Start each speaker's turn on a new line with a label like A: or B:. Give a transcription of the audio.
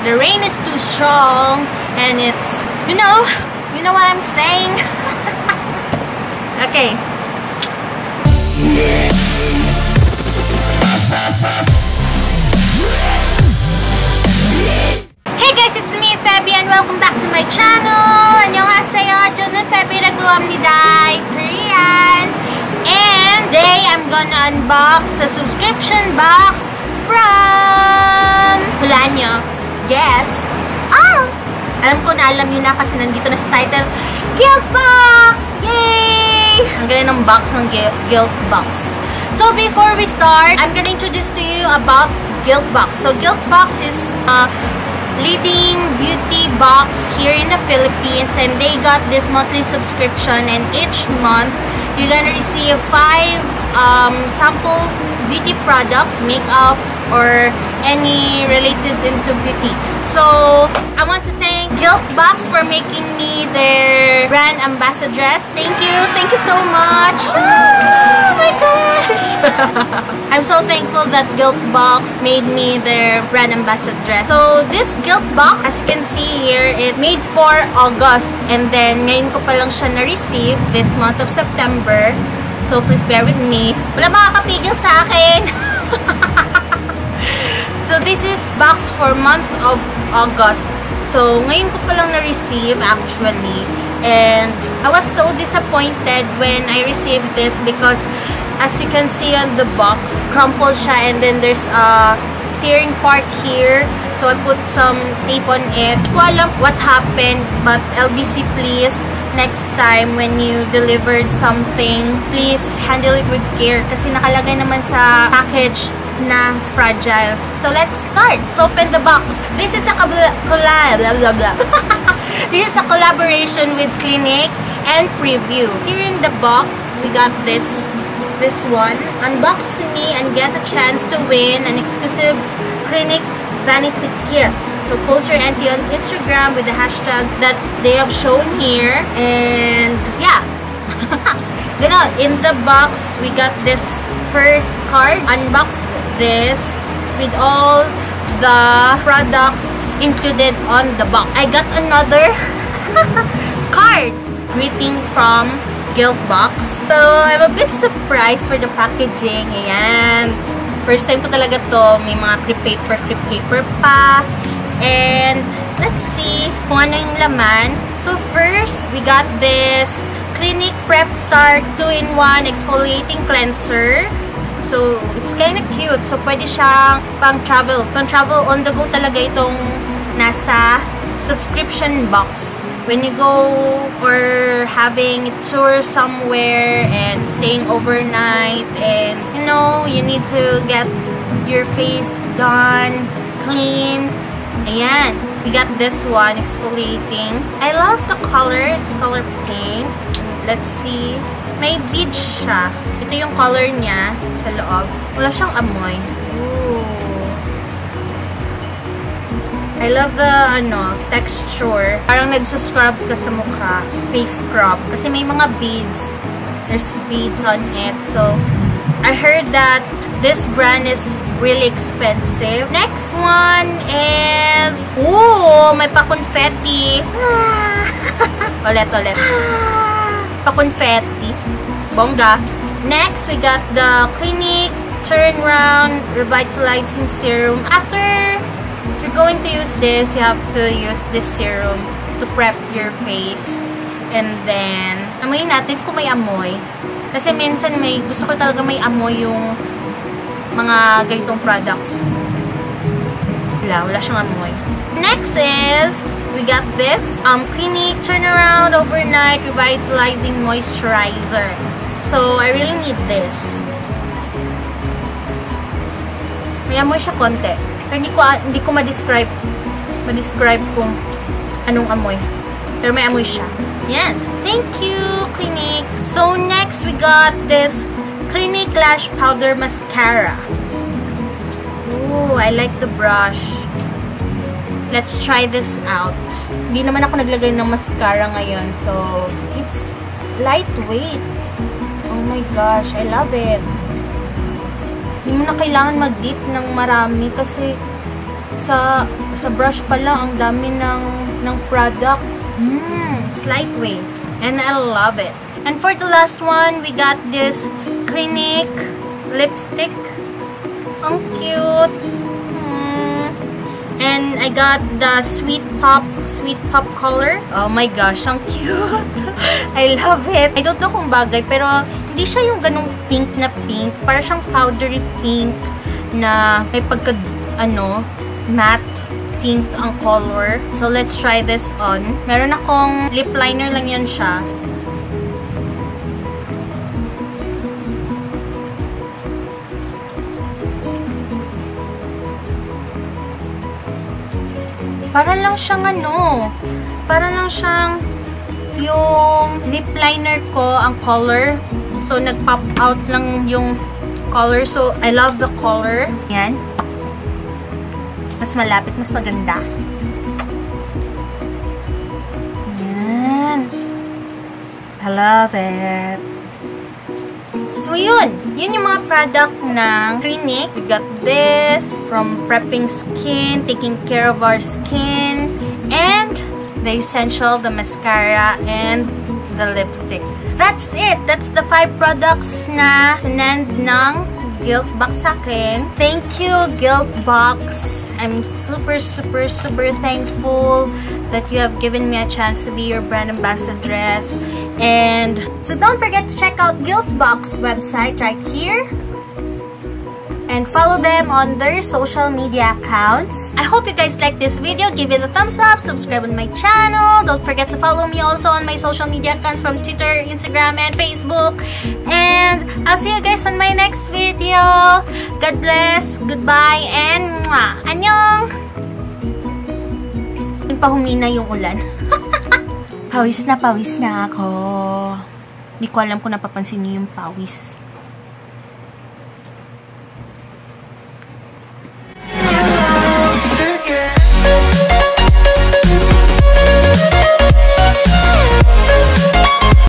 A: The rain is too strong and it's, you know what I'm saying? Okay. Hey guys, it's me, Feby, and welcome back to my channel. 안녕하세요. 저는 Feby Raguamniday, Korean. And today I'm gonna unbox a subscription box from... Hulaan nyo. Guess. Oh! Alam ko na alam nyo na kasi nandito na sa title. Guilt Box! Yay! Ang galing ng box ng Guilt Box. So before we start, I'm gonna introduce to you about Guilt Box. So Guilt Box is leading beauty box here in the Philippines, and they got this monthly subscription, and each month you're gonna receive 5 sample beauty products, makeup, or any related into beauty. So I want to thank Guilt Box for making me their brand ambassadress. Thank you so much. Oh my gosh. I'm so thankful that Guilt Box made me their brand ambassadress. So this Guilt Box, as you can see here, it made for August, and then ngayon ko pa lang siya na-receive this month of September. So please bear with me. Wala makakapigil sa akin. So this is box for month of August. So ngayon ko pa lang na-receive actually. And I was so disappointed when I received this because as you can see on the box, crumpled siya, and then there's a tearing part here. So I put some tape on it. Hindi ko alam what happened, but LBC, please, next time when you delivered something, please handle it with care kasi nakalagay naman sa package na fragile. So let's start. So open the box. This is a This is a collaboration with Clinique and Preview. Here in the box, we got this one. Unbox me and get a chance to win an exclusive Clinique vanity kit. So post your entry on Instagram with the hashtags that they have shown here. And yeah. Then in the box, we got this first card. Unbox this with all the products included on the box. I got another card greeting from Guilt Box. So I'm a bit surprised for the packaging. Ayan. First time ko talaga to. May mga crepe paper pa. And let's see kung ano yung laman. So first, we got this Clinique Prep Start 2-in-1 Exfoliating Cleanser. So, it's kind of cute. So, pwede siyang pang-travel. Pang-travel on the go talaga itong nasa subscription box. When you go or having a tour somewhere and staying overnight and, you know, you need to get your face done, clean. Ayan. We got this one, exfoliating. I love the color. It's color pink. Let's see. May beige siya. Ito yung color niya sa loob. Wala siyang amoy. Ooh. I love the texture. Parang nagsuscrub ka sa mukha. Face scrub. Kasi may mga beads. There's beads on it. So, I heard that this brand is really expensive. Next one is... Ooh! May pa-confetti. Ulit. Pa-confetti. Bongga. Next, we got the Clinique Turnaround Revitalizing Serum. After you're going to use this, you have to use this serum to prep your face. And then, amoyin natin kung may amoy. Kasi minsan gusto ko talaga may amoy yung mga ganitong product. Wala siyang amoy. Next is, we got this Clinique Turnaround Overnight Revitalizing Moisturizer. So, I really need this. May amoy siya konti. Pero hindi ko ma-describe kung anong amoy. Pero may amoy siya. Yan. Thank you, Clinique. So, next, we got this Clinique Lash Powder Mascara. Ooh, I like the brush. Let's try this out. Hindi naman ako naglagay ng mascara ngayon. So, it's lightweight. Oh my gosh, I love it. Hindi mo na kailangan mag-dip ng marami kasi Sa brush pala, ang dami ng product. It's lightweight. And I love it. And for the last one, we got this Clinique lipstick. Ang cute. And I got the Sweet Pop color. Oh my gosh, ang cute. I love it. I don't know kung bagay, pero hindi siya yung ganung pink na pink. Parang siyang powdery pink na may pagka, matte pink ang color. So, let's try this on. Meron akong lip liner lang yan siya. Para lang siyang para lang siyang yung lip liner ko, ang color. So, nag-pop out lang yung color. So, I love the color. Yan. Mas malapit, mas maganda. Yan. I love it. So, yun. Yun yung mga product ng Clinique. We got this from prepping skin, taking care of our skin, and the essential, the mascara, and the lipstick. That's it. That's the 5 products na sinend ng Guiltbox sa akin. Thank you, Guiltbox. I'm super thankful that you have given me a chance to be your brand ambassadress. And so don't forget to check out Guiltbox website right here. And follow them on their social media accounts. I hope you guys like this video. Give it a thumbs up. Subscribe on my channel. Don't forget to follow me also on my social media accounts from Twitter, Instagram, and Facebook. And I'll see you guys on my next video. God bless. Goodbye. And mwah. Annyeong! Pahumina yung ulan. Pawis na ako. Hindi ko alam kung napapansin niyo yung pawis.